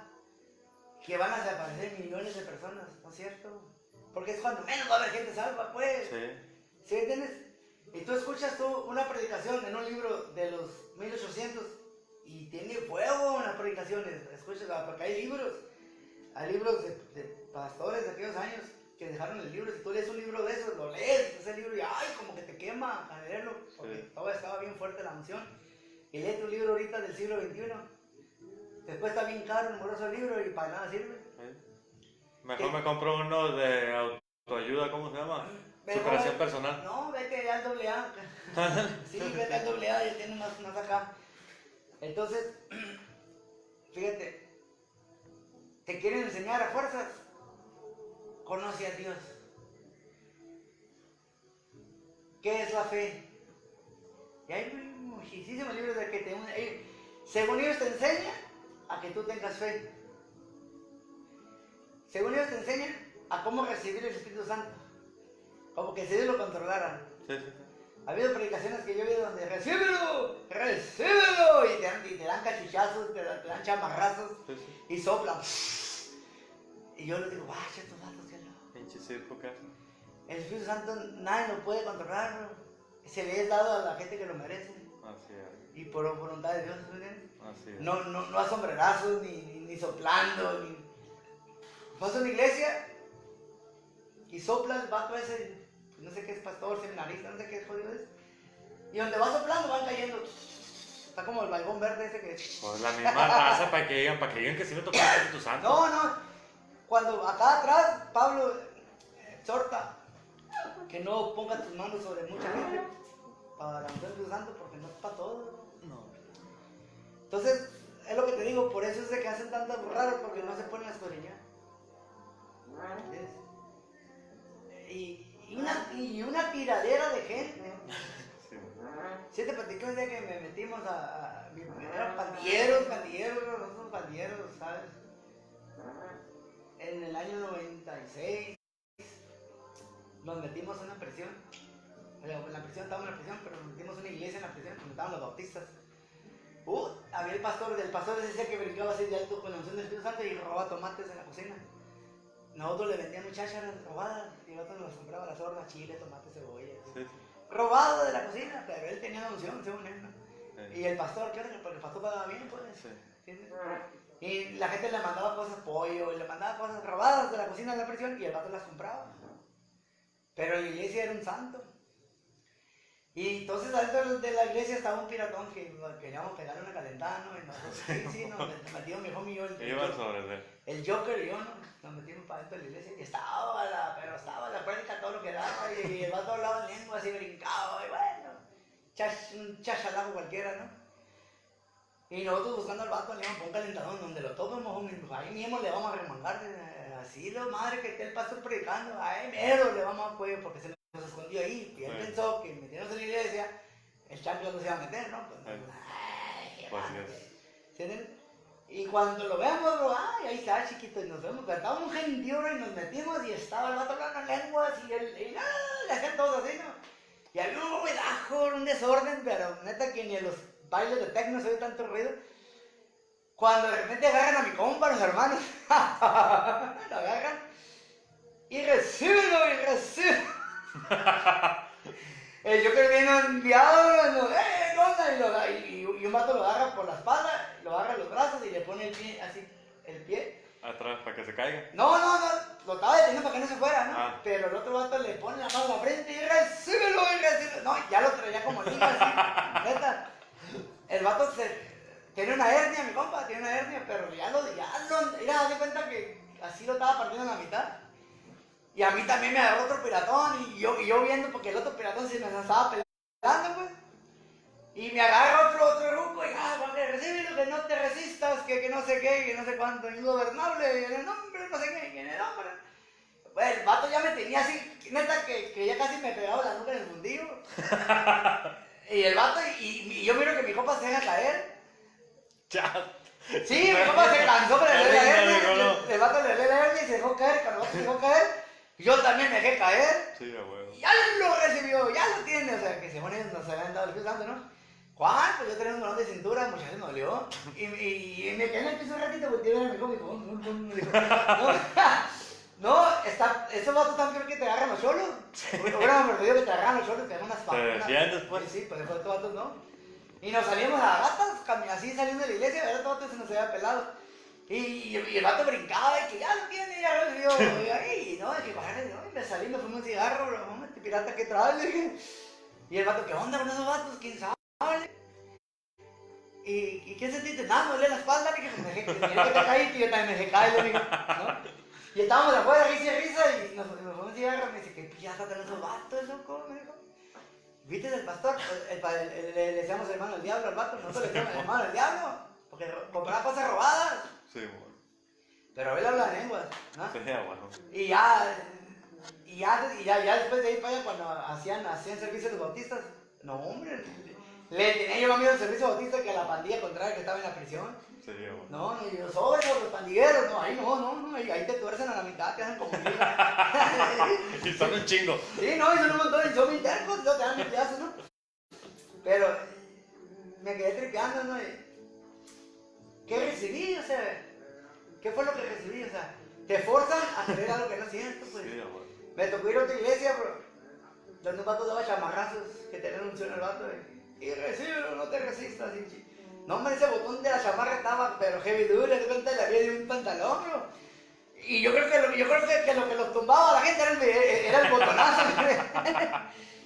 S1: Que van a desaparecer millones de personas, ¿no es cierto? Porque es cuando menos va a haber gente salva, pues.
S2: Sí.
S1: ¿Sí entiendes? Y tú escuchas una predicación en un libro de los 1800 y tiene fuego en las predicaciones. Escuchas, porque hay libros de pastores de aquellos años que dejaron el libro. Si tú lees un libro de esos, lo lees, ese libro y ay, como que te quema al leerlo, porque todavía estaba bien fuerte la unción. Y lee tu libro ahorita del siglo XXI. Después está bien caro, moroso el libro y para nada sirve.
S2: Mejor me compro uno de autoayuda, ¿cómo se llama? Superación personal.
S1: No, vete al AA. Sí, vete al AA, ya tiene más acá. Entonces, fíjate, te quieren enseñar a fuerzas. Conoce a Dios. ¿Qué es la fe? Y hay muchísimos libros de que según ellos te enseñan a que tú tengas fe. Según ellos te enseñan a cómo recibir el Espíritu Santo. Como que si ellos lo controlaran.
S2: Sí.
S1: Ha habido predicaciones que yo he oído donde recíbelo, recíbelo, y te dan cachuchazos, te dan chamarrazos,
S2: Sí, sí.
S1: y soplan. Y yo les digo, vaya, estos datos, que no.
S2: Pinche circo que hacen.
S1: El Espíritu Santo nadie lo puede controlar, bro. Se le es dado a la gente que lo merece.
S2: Así es.
S1: Y por voluntad de Dios, ¿sí?
S2: Así es.
S1: No a sombrerazos, ni soplando, ni... Vas a una iglesia y sopla el vato ese, no sé qué es pastor, seminarista, no sé qué jodido es. Y donde va soplando van cayendo. Está como el balbón verde ese que...
S2: Pues la misma raza para que digan que sí me tocó el Espíritu Santo.
S1: No. Cuando acá atrás Pablo exhorta que no pongas tus manos sobre mucha gente para el Espíritu Santo, porque no es para todos.
S2: No.
S1: Entonces, es lo que te digo, por eso es de que hacen tantas burradas, porque no se ponen a escudriñar. ¿Entiendes? Y una tiradera de gente.
S2: Sí.
S1: Sí, te platiqué un día que me metimos eran pandilleros, nosotros pandilleros, ¿sabes? En el año 96 nos metimos en una prisión. En la prisión, estábamos en la prisión, pero nos metimos en una iglesia en la prisión, donde estaban los bautistas. Había el pastor decía que brincaba así de alto con la unción del Espíritu Santo y robaba tomates en la cocina. Nosotros le vendíamos chácharas robadas y el otro nos compraba las hordas, chile, tomate, cebolla.
S2: Sí.
S1: Robado de la cocina, pero él tenía la unción, según él, ¿no?
S2: Sí.
S1: Y el pastor, claro, porque el pastor pagaba bien, pues.
S2: Sí.
S1: ¿Entiendes? Y la gente le mandaba cosas, pollo, y le mandaba cosas robadas de la cocina de la prisión y el vato las compraba. Pero la iglesia era un santo. Y entonces adentro de la iglesia estaba un piratón que queríamos pegarle una calentada, ¿no? Y nosotros, sí, nos metimos mi homie y yo,
S2: Iban sobre él.
S1: el Joker y yo, ¿no? Nos metimos para dentro de la iglesia y estaba la prédica todo lo que daba y el vato hablaba en lengua así brincaba y bueno, un chachalago cualquiera, ¿no? Y nosotros buscando al vato le íbamos a un calentadón donde lo topemos, homie, pues ahí mismo le vamos a remangar, así lo madre que esté el pastor predicando, ahí mero le vamos a cuello porque se nos escondió ahí y él pensó que metiéndose en la iglesia el chancla no se iba a meter, ¿no? Pues, ay,
S2: Pues
S1: ¿entienden? Y cuando lo vemos, bro, ay, ahí está chiquito y nos vemos, pero estaba un gentío y nos metimos y estaba el vato hablando en lenguas y le hacían todos así, ¿no? Y había un ruidajo, un desorden, pero neta que ni en los bailes de techno se oye tanto ruido. Cuando de repente agarran a mi compa, los hermanos, lo agarran y recíbelo. El Joker viene enviado, ¿qué onda? Y un vato lo agarra por la espalda, lo agarra los brazos y le pone el pie, así, el pie.
S2: Atrás, para que se caiga.
S1: No, lo estaba deteniendo para que no se fuera, ¿no?
S2: Ah.
S1: Pero el otro vato le pone la mano a la frente y recíbelo. No, ya lo traía como niño así, neta. El vato tiene una hernia, mi compa, tiene una hernia, pero mira, de cuenta que así lo estaba partiendo en la mitad. Y a mí también me agarró otro piratón y yo viendo porque el otro piratón se me estaba pelando, pues. Y me agarra otro ruco y porque recíbelo, que no te resistas, que no sé qué, que no sé cuánto, ingobernable, en el nombre, no sé qué, en el nombre. Pues el vato ya me tenía así, neta, que ya casi me pegaba la nuca en el fundillo. Y el vato, y yo miro que mi copa se deja caer. Sí, mi copa se cansó con el el vato le dio la hernia y se dejó caer, cuando el vato se dejó caer, yo también me dejé caer.
S2: Sí, a huevo.
S1: Ya lo recibió, ya lo tiene, o sea, que según ellos nos habían dado el Espíritu Santo, ¿no? Juan, pues yo tenía un dolor de cintura, muchas veces me dolió. Y me quedé en el piso un ratito, porque yo me dijo, no, esos vatos tan peor que te agarran los cholos. Hubiéramos perdido que te agarran los cholos, te agarran unas
S2: ¿Te
S1: papas.
S2: defiendes, pues?
S1: Sí, pues estos vatos no. Y nos salíamos a gatas, así saliendo de la iglesia, ¿verdad? Estos vatos se nos había pelado. Y el vato brincaba y que ya lo tiene, ya lo vio. Y no, que bajarle, no, y me salí, me fumé un cigarro, bro, mamá, este pirata que trae, le dije. Y el vato, ¿qué onda con esos vatos? ¿Quién sabe? ¿Y qué sentiste? Nada, me duele la espalda, le dije, pues me dejé, que te caíste y yo también me dejé caer, le dije, ¿no? Y estábamos afuera, risa y nos fumamos un cigarro, me dice, ¿qué pirata tenés esos vatos, loco? Me dijo. ¿Viste el pastor? Le decíamos hermano del diablo al vato, nosotros le decíamos hermano del diablo, porque compraba cosas robadas.
S2: Sí, bueno.
S1: Pero él habla lenguas, ¿no?
S2: Sí, bueno.
S1: Y ya después de ahí para allá, cuando hacían servicio de los bautistas, no, hombre, le tenía yo más miedo al servicio bautista que a la pandilla contraria que estaba en la prisión.
S2: Sí, bueno.
S1: No, y los sobres, los pandilleros, no, ahí no, ahí te tuercen a la mitad, te hacen como
S2: Y son un chingo.
S1: Sí, no, y son un montón, y son bien tercos, no te dan mitiazos, ¿no? ¿qué recibí? O sea, ¿qué fue lo que recibí? O sea, te forzan a creer algo que no siento, pues.
S2: Sí, amor.
S1: Me tocó ir a otra iglesia, bro, donde un vato daba chamarrazos que tenían unción al vato, y recíbelo, no te resistas. No, hombre, ese botón de la chamarra estaba, pero heavy duro, de cuenta de la vida de un pantalón, bro. Y yo creo que lo que los tumbaba a la gente era el botonazo.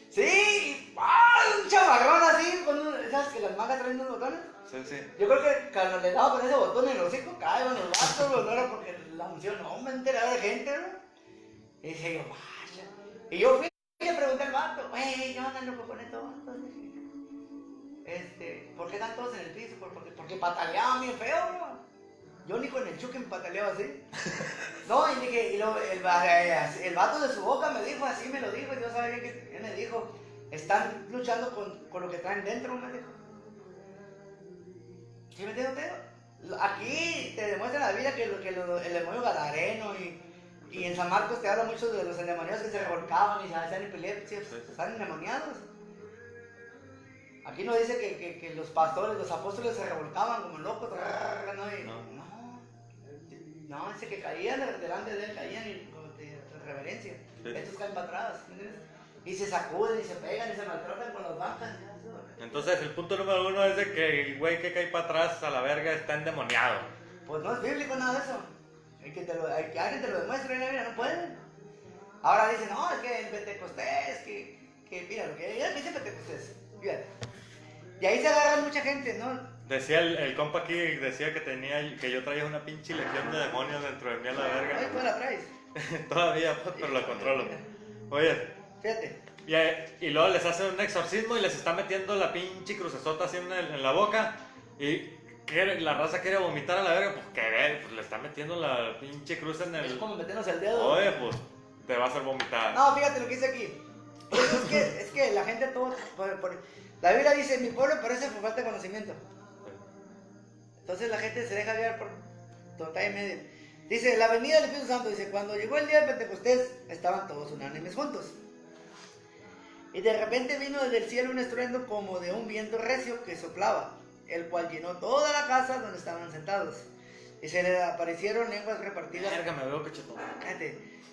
S1: Sí, un chamarrón así, ¿sabes que las mangas traen unos botones?
S2: Sí, sí.
S1: Yo creo que cuando le daba con ese botón en el hocico, caían los vatos, bro, no era porque la unción, no, me enteraba de gente, bro. Y dije yo, vaya. Y yo fui y le pregunté al vato, güey, ¿qué onda, loco, con esto? ¿Por qué están todos en el piso? Porque pataleaban bien feo, bro. Yo ni con el chuque me pataleaba así. No, y dije, el vato de su boca me dijo, así me lo dijo, y yo sabía que él me dijo, están luchando con lo que traen dentro, me dijo. ¿Sí me entiendes usted? Aquí te demuestra la vida que el demonio gadareno y en San Marcos te habla mucho de los endemoniados que se revolcaban y se hacían epilepsias, están endemoniados. Aquí no dice que los pastores, los apóstoles se revolcaban como locos, no, dice que caían delante de él, caían y con reverencia. Sí. Estos caen para atrás, ¿entiendes? Y se sacuden y se pegan y se maltratan con las bancas.
S2: Entonces el punto número 1 es de que el güey que cae para atrás a la verga está endemoniado.
S1: Pues no es bíblico nada de eso. Que alguien te lo demuestre en la vida, no pueden. Ahora dicen, no, es que el Pentecostés, que mira, lo que dice Pentecostés, fíjate. Y ahí se agarra mucha gente, ¿no?
S2: Decía el compa aquí, decía que yo traía una pinche legión de demonios dentro de mí a la verga.
S1: Ay, ¿tú la traes?
S2: Todavía, pues, pero lo controlo. Oye.
S1: Fíjate.
S2: Y luego les hace un exorcismo y les está metiendo la pinche crucesota así en la boca. Y la raza quiere vomitar a la verga, pues que ver, pues le está metiendo la pinche cruz en el...
S1: Es como meternos el dedo.
S2: Oye, pues, te va a hacer vomitar.
S1: No, fíjate lo que dice aquí. Es que la gente todo... La Biblia dice, mi pueblo parece por falta de conocimiento. Entonces la gente se deja guiar por total y medio. Dice, la venida del Espíritu Santo, dice, cuando llegó el día de Pentecostés, estaban todos unánimes juntos. Y de repente vino desde el cielo un estruendo como de un viento recio que soplaba, el cual llenó toda la casa donde estaban sentados. Y se le aparecieron lenguas repartidas.
S2: Verga, me veo cachetón.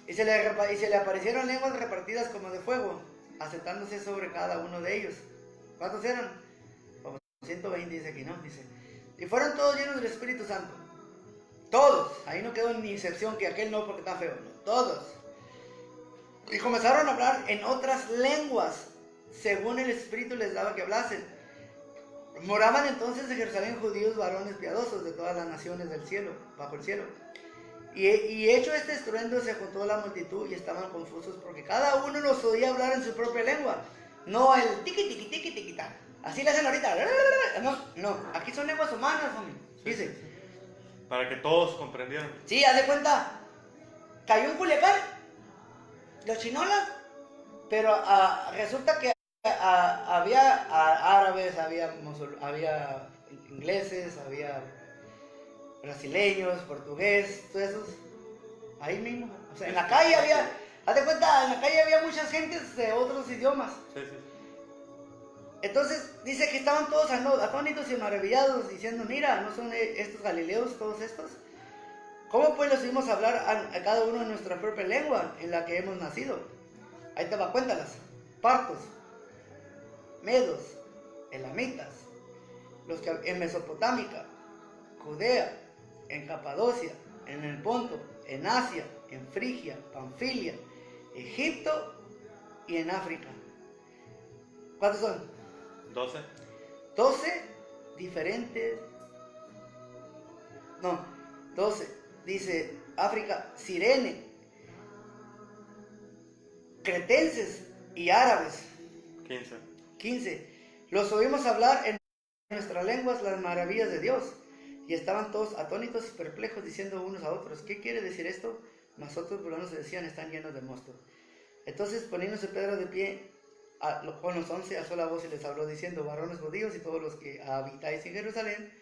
S1: Y se le aparecieron lenguas repartidas como de fuego, asentándose sobre cada uno de ellos. ¿Cuántos eran? Como 120 dice aquí, ¿no? Dice. Y fueron todos llenos del Espíritu Santo. Todos. Ahí no quedó ni excepción que aquel no porque está feo. No, todos. Y comenzaron a hablar en otras lenguas, según el Espíritu les daba que hablasen. Moraban entonces en Jerusalén judíos varones piadosos de todas las naciones del cielo, bajo el cielo. Y hecho este estruendo se juntó la multitud y estaban confusos porque cada uno los oía hablar en su propia lengua. No el tiqui tiqui tiqui tiqui ta. Así le hacen ahorita. No, aquí son lenguas humanas, hombre. Dice.
S2: Para que todos comprendieran.
S1: Sí, haz de cuenta. Cayó en Culiacán. Los chinolas. Pero resulta que había árabes, había ingleses, había brasileños, portugués, todos esos. Ahí mismo. O sea, en la calle había. Haz de cuenta, en la calle había muchas gentes de otros idiomas.
S2: Sí, sí.
S1: Entonces dice que estaban todos atónitos y maravillados, diciendo, mira, ¿no son estos galileos todos estos? ¿Cómo pues les oímos hablar a cada uno en nuestra propia lengua en la que hemos nacido? Ahí te va, cuéntalas. Partos, medos, elamitas, los que en Mesopotámica, Judea, en Capadocia, en el Ponto, en Asia, en Frigia, Panfilia, Egipto y en África. ¿Cuántos son?
S2: 12.
S1: 12 diferentes. No, 12. Dice África, Cirene, cretenses y árabes. 15. Los oímos hablar en nuestras lenguas las maravillas de Dios. Y estaban todos atónitos y perplejos, diciendo unos a otros, ¿qué quiere decir esto? Mas otros burlones se decían, están llenos de mosto. Entonces, poniéndose Pedro de pie, con los 11 alzó la voz y les habló, diciendo, varones judíos y todos los que habitáis en Jerusalén,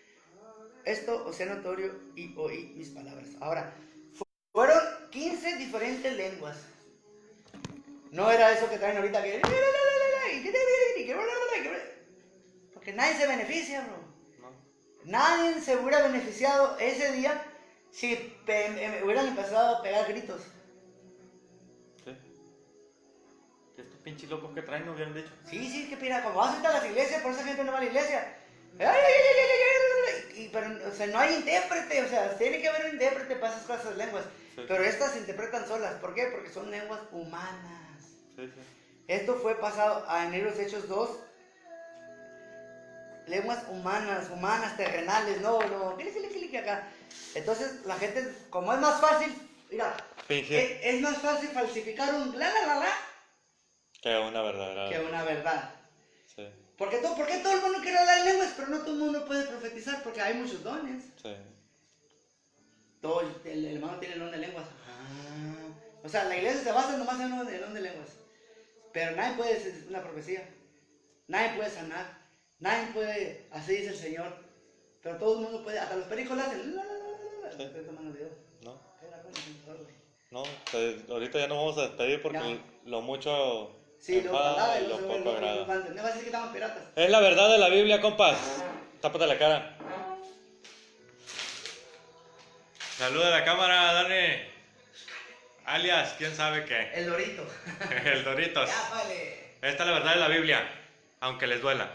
S1: esto os sea notorio y oí mis palabras. Ahora, fueron 15 diferentes lenguas. No era eso que traen ahorita que... Porque nadie se beneficia, bro. Nadie se hubiera beneficiado ese día si hubieran empezado a pegar gritos.
S2: Sí. Que estos pinches locos que traen no hubieran dicho.
S1: Sí, que pira, como vas ahorita a las iglesias, por esa gente no va a la iglesia. Ay, ay, ay, ay, ay, ay, pero, o sea, no hay intérprete, o sea, tiene que haber un intérprete para esas clases de lenguas.
S2: Sí.
S1: Pero estas se interpretan solas. ¿Por qué? Porque son lenguas humanas.
S2: Sí.
S1: Esto fue pasado en Libros Hechos 2. Lenguas humanas, terrenales, no, clic acá. Entonces, la gente, como es más fácil, mira, es más fácil falsificar un la
S2: que una verdadera.
S1: que una verdad.
S2: Sí.
S1: ¿Por qué todo el mundo quiere hablar en lenguas, pero no todo el mundo puede profetizar? Porque hay muchos dones.
S2: Sí.
S1: Todo el hermano tiene el don de lenguas. O sea, la iglesia se basa nomás en el don de lenguas. Pero nadie puede decir una profecía. Nadie puede sanar. Nadie puede, así dice el Señor. Pero todo el mundo puede, hasta los pericos lo hacen.
S2: Sí.
S1: No.
S2: No, pues, ahorita ya nos vamos a despedir porque
S1: Ya.
S2: lo mucho
S1: Sí, lo
S2: enfada
S1: agrada
S2: y lo poco agrada.
S1: me va a decir que estamos piratas.
S2: Es la verdad de la Biblia, compas. Tápate la cara. Saluda a la cámara, Dani. Alias, quién sabe qué.
S1: El Dorito.
S2: El Doritos.
S1: Ya, vale.
S2: Esta es la verdad de la Biblia, aunque les duela.